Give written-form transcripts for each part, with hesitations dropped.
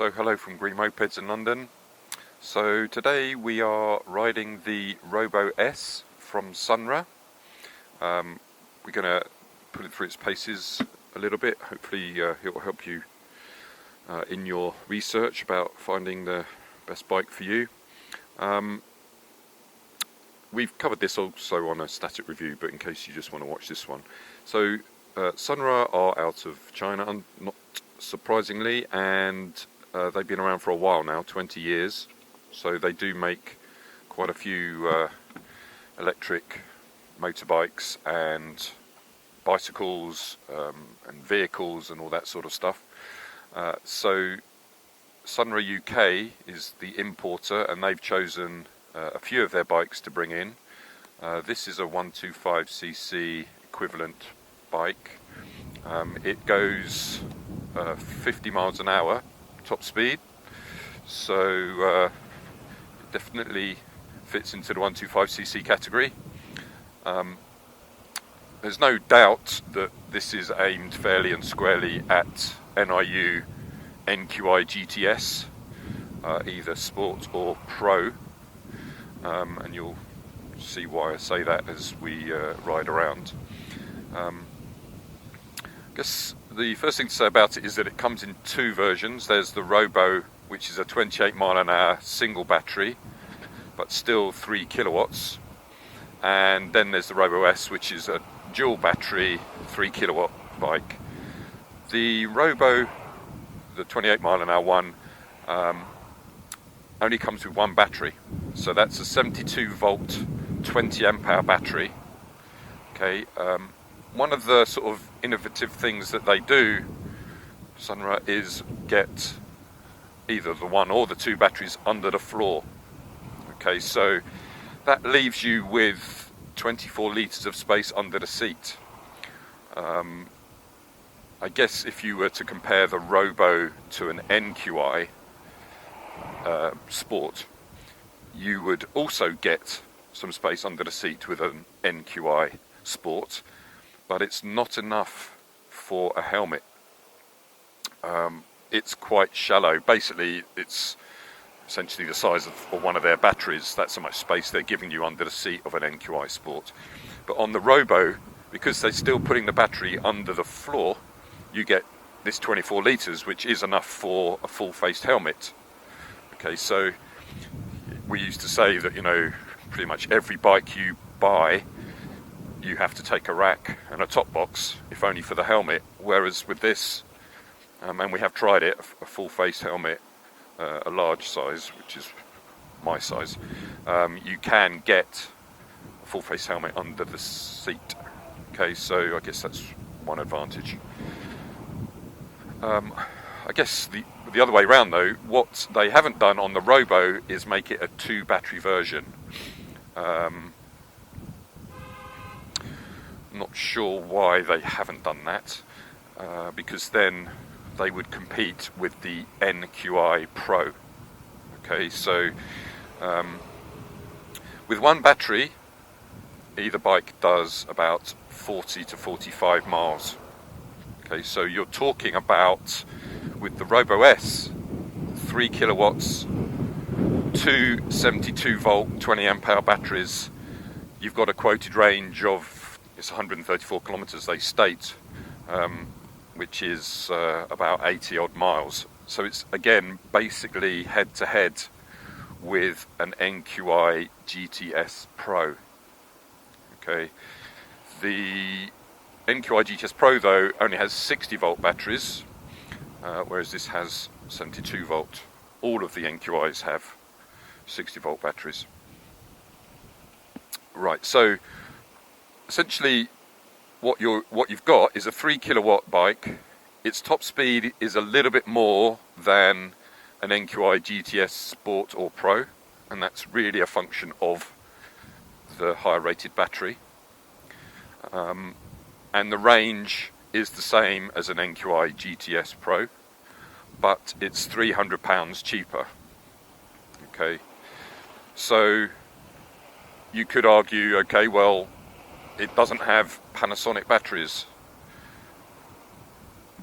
So hello from Green-Mopeds in London. So today we are riding the Robo-S from SunRa. We're going to put it through its paces a little bit. Hopefully it will help you in your research about finding the best bike for you. We've covered this also on a static review, but in case you just want to watch this one. So SunRa are out of China, not surprisingly, and they've been around for a while now, 20 years. So they do make quite a few electric motorbikes and bicycles and vehicles and all that sort of stuff. So SunRa UK is the importer, and they've chosen a few of their bikes to bring in. This is a 125cc equivalent bike. It goes 50 miles an hour top speed, so it definitely fits into the 125cc category. There's no doubt that this is aimed fairly and squarely at Niu NQiGTS, either Sport or Pro, and you'll see why I say that as we ride around. I guess the first thing to say about it is that it comes in two versions. There's the Robo, which is a 28 mile an hour single battery, but still 3 kilowatts. And then there's the Robo-S, which is a dual battery 3 kilowatt bike. The Robo, the 28 mile an hour one, only comes with one battery. So that's a 72 volt 20 amp hour battery. Okay. One of the sort of innovative things that they do, SunRa, is get either the one or the two batteries under the floor. Okay, so that leaves you with 24 litres of space under the seat. I guess if you were to compare the Robo to an NQi Sport, you would also get some space under the seat with an NQi Sport, but it's not enough for a helmet. It's quite shallow. Basically, it's essentially the size of one of their batteries. That's how much space they're giving you under the seat of an NQi Sport. But on the Robo, because they're still putting the battery under the floor, you get this 24 litres, which is enough for a full-faced helmet. Okay, so we used to say that, you know, pretty much every bike you buy, you have to take a rack and a top box, if only for the helmet. Whereas with this, and we have tried it, a full-face helmet, a large size, which is my size, you can get a full-face helmet under the seat. Okay, so I guess that's one advantage. I guess the other way around, though, what they haven't done on the Robo is make it a 2-battery version. Not sure why they haven't done that, because then they would compete with the NQi Pro. Okay, so with one battery, either bike does about 40 to 45 miles. Okay, so you're talking about, with the Robo-S, 3 kilowatts, two 72 volt 20 amp hour batteries, you've got a quoted range of, it's 134 kilometers they state, which is about 80 odd miles. So it's, again, basically head to head with an NQiGTS Pro. Okay, the NQiGTS Pro, though, only has 60 volt batteries, whereas this has 72 volt. All of the NQi's have 60 volt batteries. Right, so essentially what you've got is a 3 kilowatt bike. Its top speed is a little bit more than an NQiGTS Sport or Pro, and that's really a function of the higher rated battery. And the range is the same as an NQiGTS Pro, but it's £300 cheaper. Okay, so you could argue, okay, well, it doesn't have Panasonic batteries,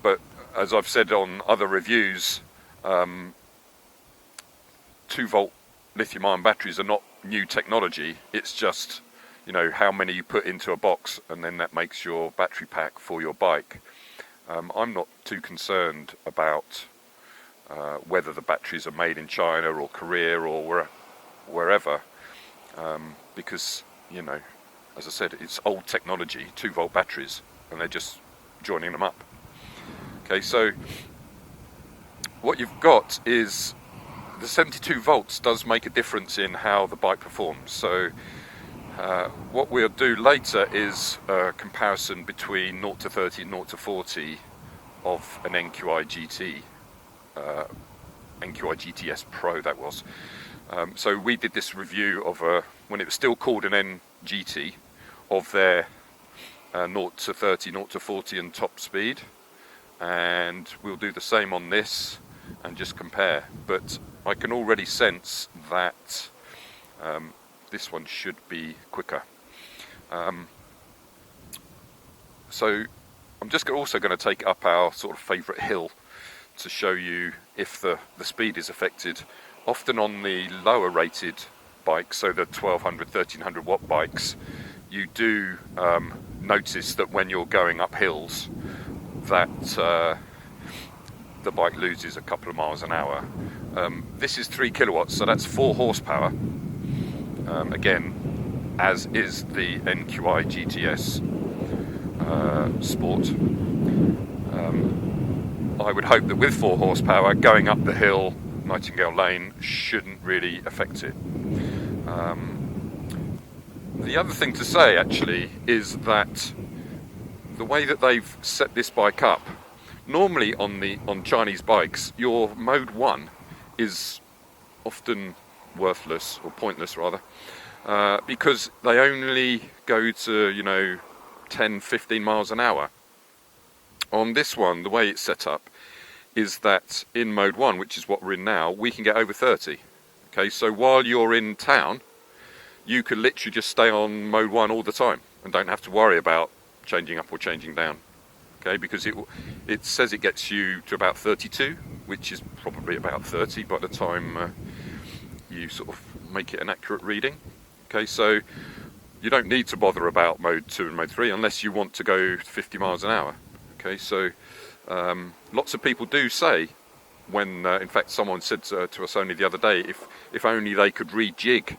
but as I've said on other reviews, 2-volt lithium-ion batteries are not new technology. It's just, you know, how many you put into a box, and then that makes your battery pack for your bike. I'm not too concerned about whether the batteries are made in China or Korea or wherever, because, you know, as I said, it's old technology, 2-volt batteries, and they're just joining them up. Okay, so what you've got is the 72 volts does make a difference in how the bike performs. So what we'll do later is a comparison between 0 to 30 and 0 to 40 of an NQiGTS Pro, that was. So we did this review of when it was still called an NGT, of their 0 to 30, 0 to 40 and top speed, and we'll do the same on this and just compare. But I can already sense that this one should be quicker. So I'm just also going to take up our sort of favourite hill to show you if the speed is affected. Often on the lower rated bikes, so the 1200, 1300 watt bikes, you do notice that when you're going up hills that the bike loses a couple of miles an hour. This is 3 kilowatts, so that's 4 horsepower. Again, as is the NQiGTS Sport. I would hope that with 4 horsepower, going up the hill, Nightingale Lane, shouldn't really affect it. The other thing to say, actually, is that the way that they've set this bike up, normally on Chinese bikes, your mode 1 is often worthless, or pointless rather, because they only go to, you know, 10, 15 miles an hour. On this one, the way it's set up is that in mode 1, which is what we're in now, we can get over 30. Okay, so while you're in town, you could literally just stay on mode 1 all the time and don't have to worry about changing up or changing down. Okay, because it says it gets you to about 32, which is probably about 30 by the time you sort of make it an accurate reading. Okay, so you don't need to bother about mode 2 and mode 3 unless you want to go 50 miles an hour. Okay, so lots of people do say, when in fact someone said to us only the other day, if only they could rejig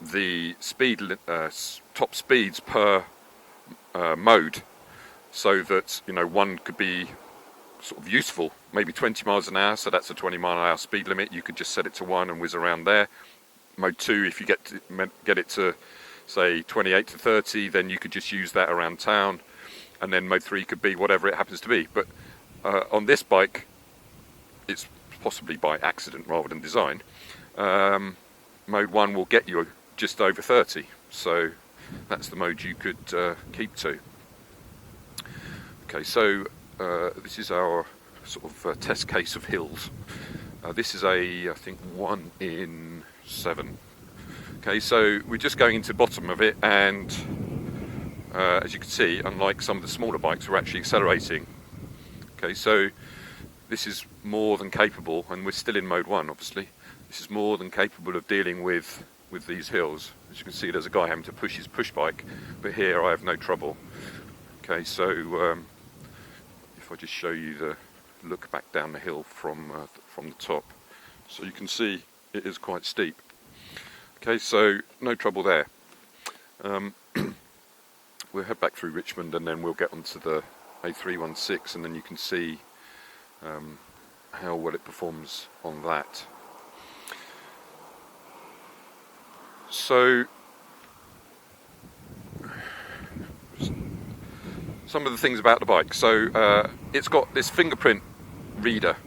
the speed top speeds per mode, so that, you know, one could be sort of useful, maybe 20 miles an hour, so that's a 20 mile an hour speed limit. You could just set it to 1 and whiz around there. Mode 2, if you get it to say 28 to 30, then you could just use that around town. And then mode 3 could be whatever it happens to be. But on this bike, it's possibly by accident rather than design, mode 1 will get you just over 30. So that's the mode you could keep to. Okay, so this is our sort of test case of hills. This is I think 1 in 7. Okay, so we're just going into the bottom of it, and as you can see, unlike some of the smaller bikes, we're actually accelerating. Okay, so this is more than capable, and we're still in mode 1 obviously, this is more than capable of dealing with these hills. As you can see, there's a guy having to push his push bike, but here I have no trouble. Okay, so if I just show you the look back down the hill from the top, so you can see it is quite steep. Okay, so no trouble there. We'll head back through Richmond and then we'll get onto the A316, and then you can see how well it performs on that. So some of the things about the bike. So it's got this Fingerprint Reader.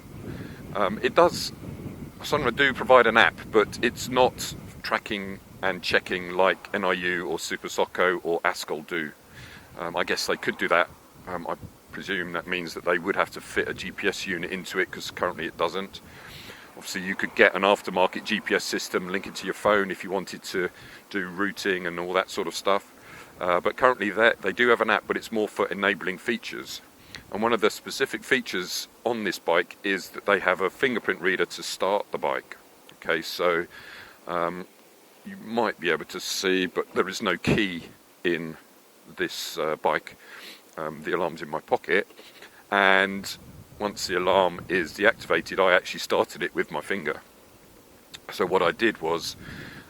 SunRa do provide an app, but it's not tracking and checking like NIU or Super Socco or Ascol do. I guess they could do that. I presume that means that they would have to fit a GPS unit into it, because currently it doesn't. Obviously you could get an aftermarket GPS system, link it to your phone if you wanted to do routing and all that sort of stuff. But currently they do have an app, but it's more for enabling features. And one of the specific features on this bike is that they have a fingerprint reader to start the bike. Okay, so you might be able to see, but there is no key in this bike. The alarm's in my pocket, and once the alarm is deactivated, I actually started it with my finger. So what I did was,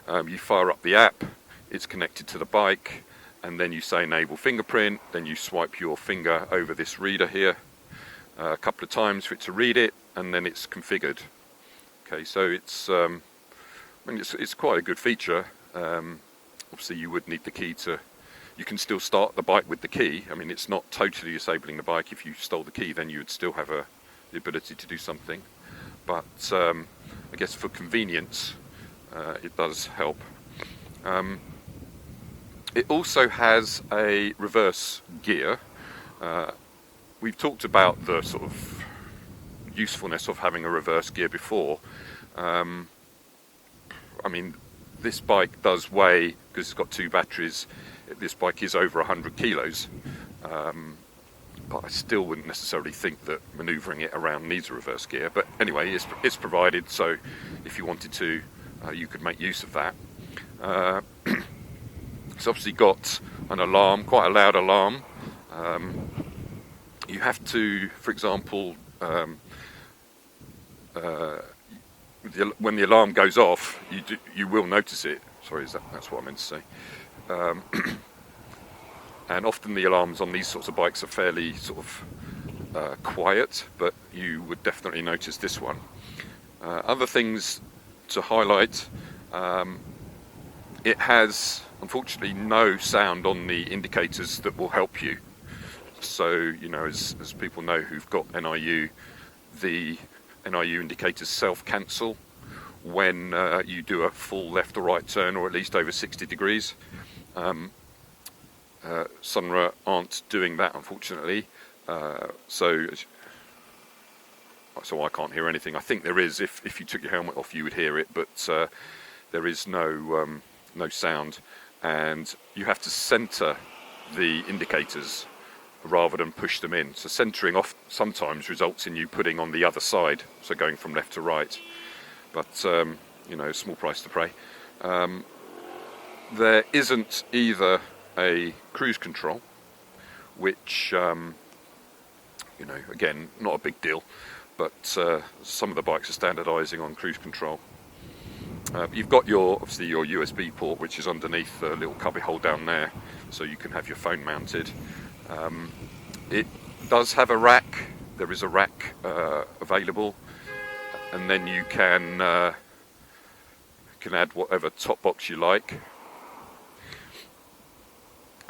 you fire up the app, it's connected to the bike, and then you say enable fingerprint, then you swipe your finger over this reader here a couple of times for it to read it, and then it's configured. Okay, so it's quite a good feature. Obviously you would need the key to, you can still start the bike with the key. I mean, it's not totally disabling the bike. If you stole the key, then you would still have the ability to do something. But I guess for convenience, it does help. It also has a reverse gear. We've talked about the sort of usefulness of having a reverse gear before. I mean, this bike does weigh, because it's got 2 batteries, this bike is over 100 kilos, but I still wouldn't necessarily think that manoeuvring it around needs a reverse gear. But anyway, it's provided, so if you wanted to, you could make use of that. It's obviously got an alarm, quite a loud alarm. You have to, for example, when the alarm goes off, you will notice it. Sorry, that's what I meant to say. And often the alarms on these sorts of bikes are fairly sort of quiet, but you would definitely notice this one. Other things to highlight, it has unfortunately no sound on the indicators that will help you. So, you know, as people know who've got NIU, the NIU indicators self-cancel when you do a full left or right turn, or at least over 60 degrees. SunRa aren't doing that, unfortunately, so I can't hear anything. I think there is, if you took your helmet off you would hear it, but there is no sound, and you have to centre the indicators rather than push them in. So centering off sometimes results in you putting on the other side, so going from left to right, but you know, small price to pay. There isn't either a cruise control, which you know, again, not a big deal, but some of the bikes are standardising on cruise control. You've got obviously your USB port, which is underneath the little cubby hole down there, so you can have your phone mounted. It does have a rack. There is a rack available, and then you can add whatever top box you like.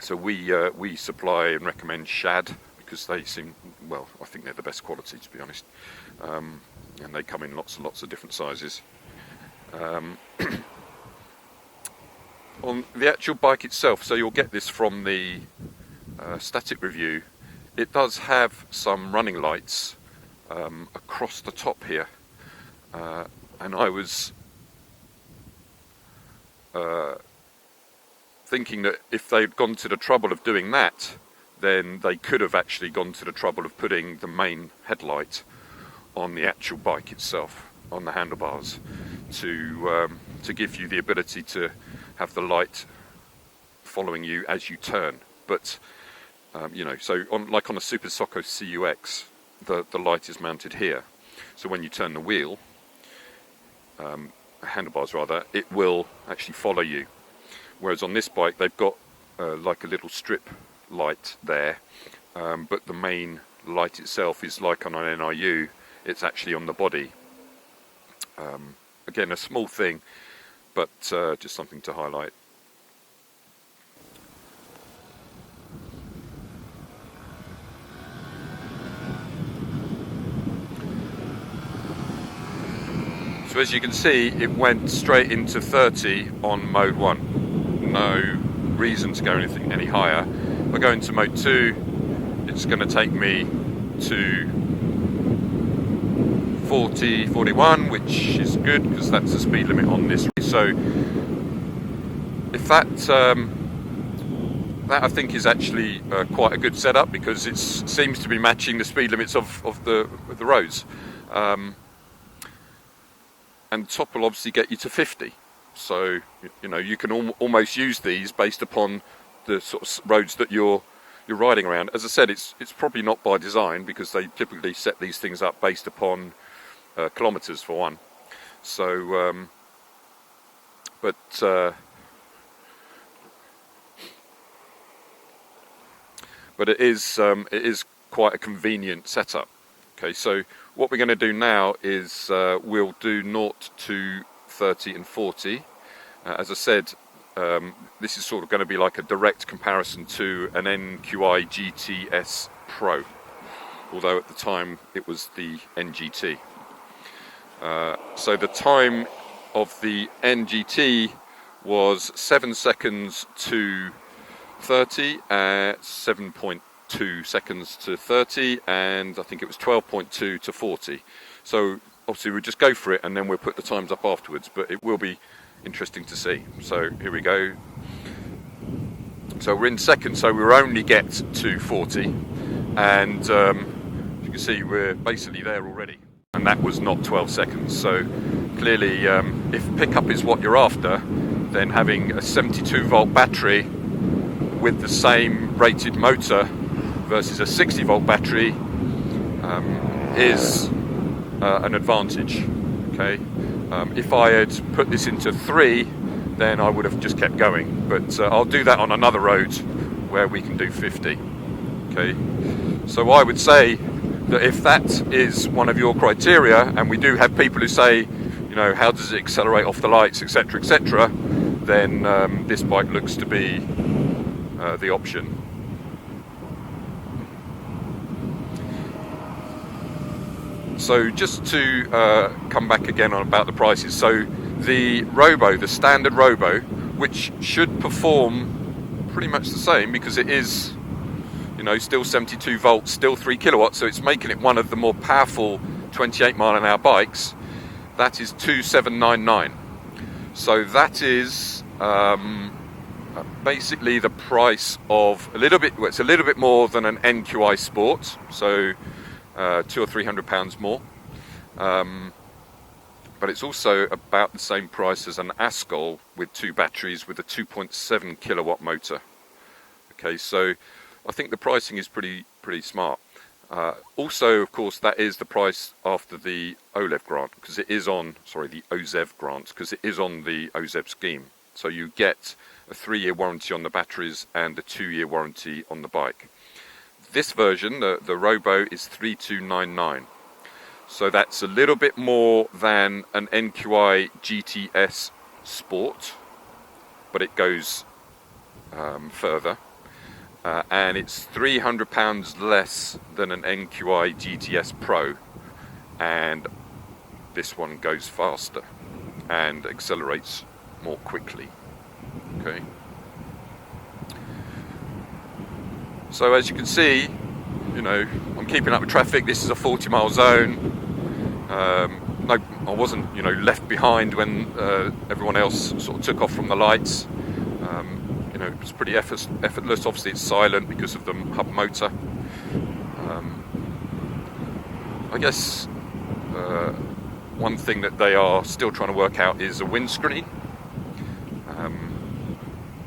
So we supply and recommend Shad, because they seem, well, I think they're the best quality, to be honest, and they come in lots and lots of different sizes. On the actual bike itself, so you'll get this from the static review, it does have some running lights across the top here, and I was thinking that if they'd gone to the trouble of doing that, then they could have actually gone to the trouble of putting the main headlight on the actual bike itself, on the handlebars, to give you the ability to have the light following you as you turn. But you know, so like on a Super Socko CUX, the light is mounted here, so when you turn the wheel, handlebars rather, it will actually follow you. Whereas on this bike they've got like a little strip light there, but the main light itself is like on an NIU, it's actually on the body. Again, a small thing, but just something to highlight. So as you can see, it went straight into 30 on mode 1. No reason to go any higher. If I go into mode 2, it's going to take me to 40, 41, which is good because that's the speed limit on this. So if that that I think is actually quite a good setup, because it seems to be matching the speed limits of the roads. And top will obviously get you to 50. So you know, you can almost use these based upon the sort of roads that you're riding around. As I said, it's probably not by design, because they typically set these things up based upon kilometers for one. So but it is quite a convenient setup. Okay, so what we're going to do now is we'll do 0 to 30 and 40. As I said, this is sort of going to be like a direct comparison to an NQiGTS Pro, although at the time it was the NGT. So the time of the NGT was 7 seconds to 30, 7.2 seconds to 30, and I think it was 12.2 to 40. So obviously we'll just go for it, and then we'll put the times up afterwards, but it will be interesting to see. So here we go. So we're in second, so we'll only get to 40, and as you can see, we're basically there already, and that was not 12 seconds. So clearly, if pickup is what you're after, then having a 72 volt battery with the same rated motor versus a 60 volt battery is an advantage. Okay, if I had put this into 3, then I would have just kept going, but I'll do that on another road where we can do 50. Okay, so I would say that if that is one of your criteria, and we do have people who say, you know, how does it accelerate off the lights, etc., etc., then this bike looks to be the option. So just to come back again on about the prices, so the Robo, the standard Robo, which should perform pretty much the same, because it is, you know, still 72 volts, still 3 kilowatts, so it's making it one of the more powerful 28 mile an hour bikes. That is 2,799. So that is basically the price of a little bit. Well, it's a little bit more than an NQi Sport, so £200 or £300 more. But it's also about the same price as an Ascol with 2 batteries with a 2.7 kilowatt motor. Okay, so I think the pricing is pretty smart. Also, of course, that is the price after the OLEV grant, because it is on, sorry, the OZEV grant, because it is on the OZEV scheme. So you get a 3-year warranty on the batteries and a 2-year warranty on the bike. This version, the Robo, is 3,299. So that's a little bit more than an NQiGTS Sport, but it goes further. And it's £300 less than an NQiGTS Pro, and this one goes faster and accelerates more quickly. Okay. So as you can see, you know, I'm keeping up with traffic. This is a 40-mile zone. No, I wasn't, you know, left behind when everyone else sort of took off from the lights. You know, it's pretty effortless. Obviously, it's silent because of the hub motor. I guess one thing that they are still trying to work out is a windscreen.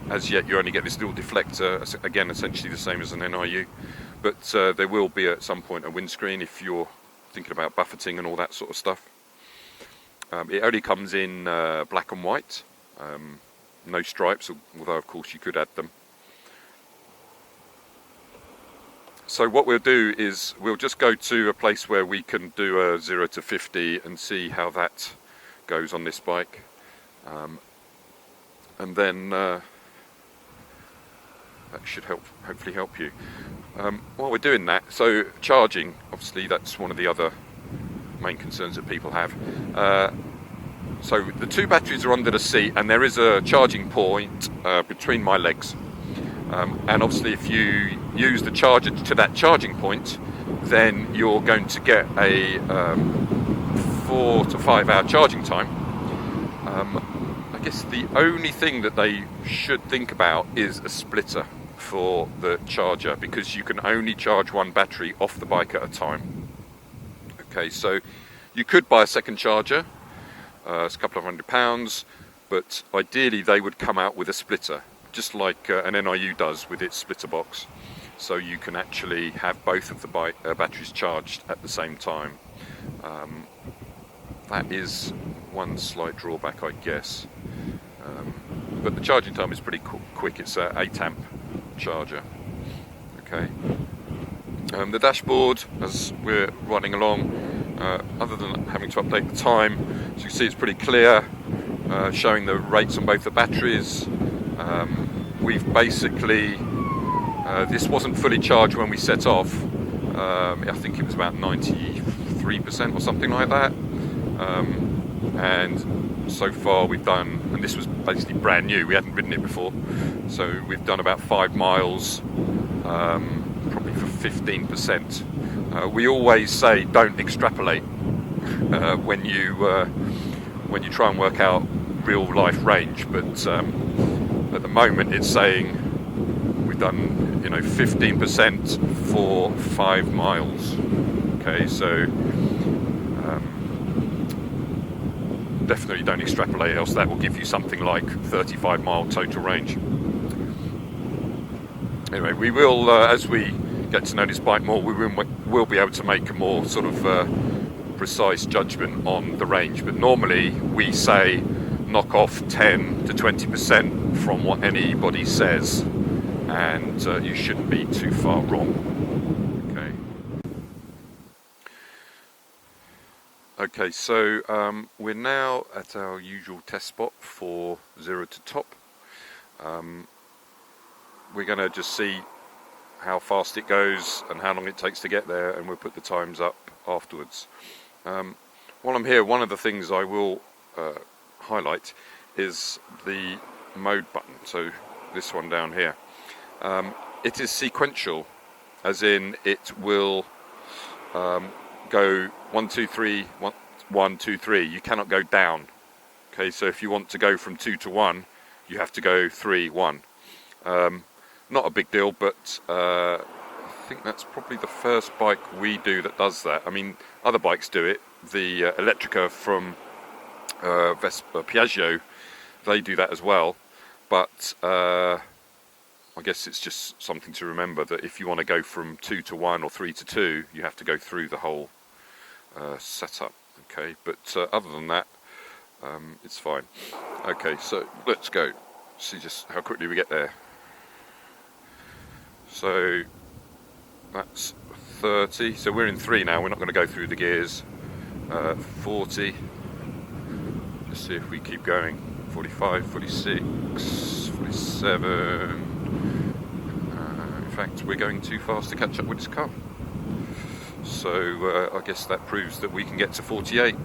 As yet, you only get this little deflector, again, essentially the same as an NIU. But there will be at some point a windscreen if you're thinking about buffeting and all that sort of stuff. It only comes in black and white. No stripes, although of course you could add them. So what we'll do is we'll just go to a place where we can do a 0 to 50 and see how that goes on this bike. And then that should hopefully help you. While we're doing that, so charging, obviously that's one of the other main concerns that people have. So the 2 batteries are under the seat, and there is a charging point between my legs. And obviously if you use the charger to that charging point, then you're going to get a 4 to 5 hour charging time. I guess the only thing that they should think about is a splitter for the charger, because you can only charge one battery off the bike at a time. Okay, so you could buy a second charger, it's a couple of £100, but ideally they would come out with a splitter, just like an NIU does with its splitter box, so you can actually have both of the batteries charged at the same time. That is one slight drawback, I guess, but the charging time is pretty quick. It's an 8 amp charger. Okay. The dashboard, as we're running along, other than having to update the time, as you can see, it's pretty clear, showing the rates on both the batteries. We've basically, this wasn't fully charged when we set off. I think it was about 93% or something like that. And so far we've done, and this was basically brand new, we hadn't ridden it before, so we've done about 5 miles, probably for 15%. We always say don't extrapolate when you try and work out real life range, but at the moment it's saying we've done 15% for 5 miles. Okay, so definitely don't extrapolate, else that will give you something like 35 mile total range. Anyway, we will, as we get to know this bike more, we will be able to make a more sort of precise judgment on the range, but normally we say knock off 10 to 20% from what anybody says, and you shouldn't be too far wrong. Okay, so we're now at our usual test spot for 0 to top. We're going to just see how fast it goes and how long it takes to get there, and we'll put the times up afterwards. While I'm here, one of the things I will highlight is the mode button, so this one down here. It is sequential, as in it will go 1 2 3 1 2 3. You cannot go down. Okay, so if you want to go from 2 to 1, you have to go 3 1. Not a big deal, but I think that's probably the first bike we do that does that. I mean, other bikes do it. The Electrica from Piaggio, they do that as well, but I guess it's just something to remember, that if you want to go from 2 to 1 or 3 to 2, you have to go through the whole setup. Okay, but other than that, it's fine. Okay, so let's go see just how quickly we get there. So that's 30, so we're in 3 now, we're not going to go through the gears. 40, let's see if we keep going. 45, 46, 47. In fact, we're going too fast to catch up with this car. So I guess that proves that we can get to 48.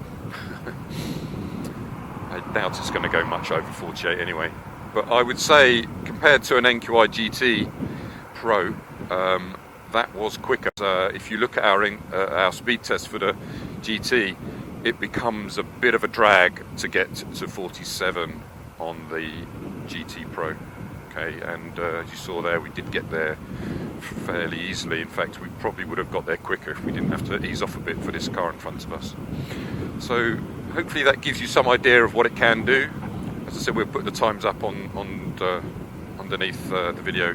I doubt it's going to go much over 48 anyway. But I would say, compared to an NQiGT Pro, that was quicker. If you look at our speed test for the GT, it becomes a bit of a drag to get to 47 on the GT Pro. Okay, and as you saw there, we did get there fairly easily. In fact, we probably would have got there quicker if we didn't have to ease off a bit for this car in front of us. So hopefully that gives you some idea of what it can do. As I said, we'll put the times up underneath the video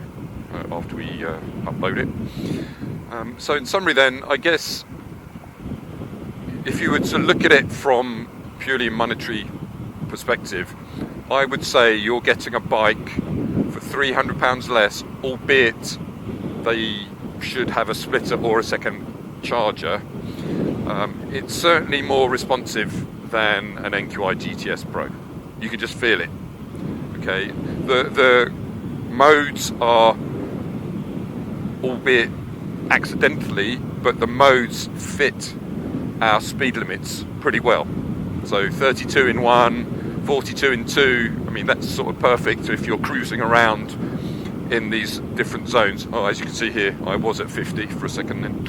after we upload it. So in summary then, I guess if you were to look at it from purely a monetary perspective, I would say you're getting a bike for £300 less, albeit they should have a splitter or a second charger. It's certainly more responsive than an NQiGTS Pro. You can just feel it. Okay, the modes are, albeit accidentally, but the modes fit our speed limits pretty well. So 32 in 1, 42 in 2, I mean that's sort of perfect if you're cruising around in these different zones. Oh, as you can see here, I was at 50 for a second then.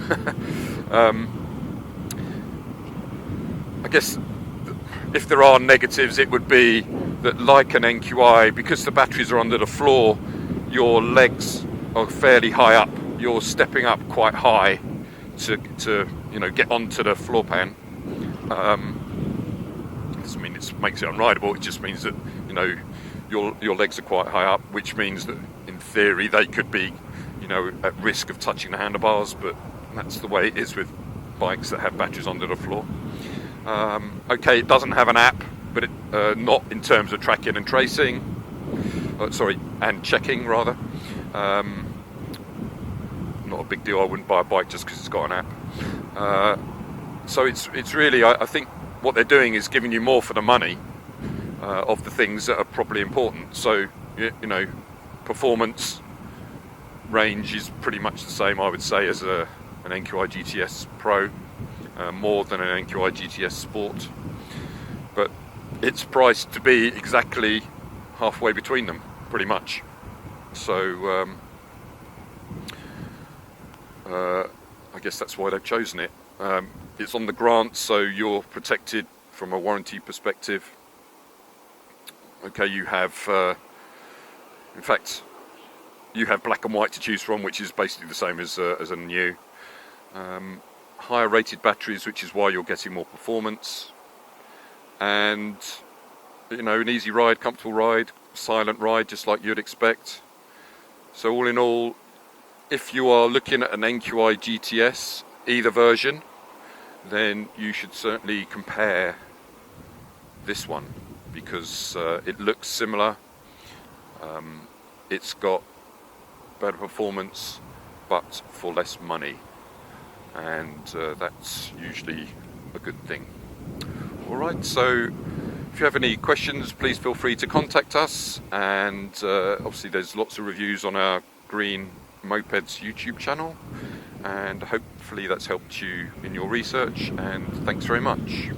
I guess if there are negatives, it would be that, like an NQi, because the batteries are under the floor, your legs are fairly high up. You're stepping up quite high to get onto the floor pan. Doesn't mean it makes it unrideable. It just means that your legs are quite high up, which means that in theory they could be at risk of touching the handlebars, but that's the way it is with bikes that have batteries under the floor. Okay, it doesn't have an app, but not in terms of tracking and tracing. And checking rather. Not a big deal. I wouldn't buy a bike just because it's got an app. So it's really, I think what they're doing is giving you more for the money of the things that are probably important. So performance, range is pretty much the same, I would say, as an NQiGTS Pro, more than an NQiGTS Sport, but it's priced to be exactly halfway between them, pretty much. So I guess that's why they've chosen it. It's on the grant, so you're protected from a warranty perspective. Okay, you have in fact you have black and white to choose from, which is basically the same as a Niu. Higher rated batteries, which is why you're getting more performance, and an easy ride, comfortable ride, silent ride, just like you'd expect. So all in all, if you are looking at an NQiGTS either version, then you should certainly compare this one, because it looks similar. It's got better performance but for less money, and that's usually a good thing. Alright, so if you have any questions, please feel free to contact us, and obviously there's lots of reviews on our Green-Mopeds YouTube channel, and hopefully that's helped you in your research, and thanks very much.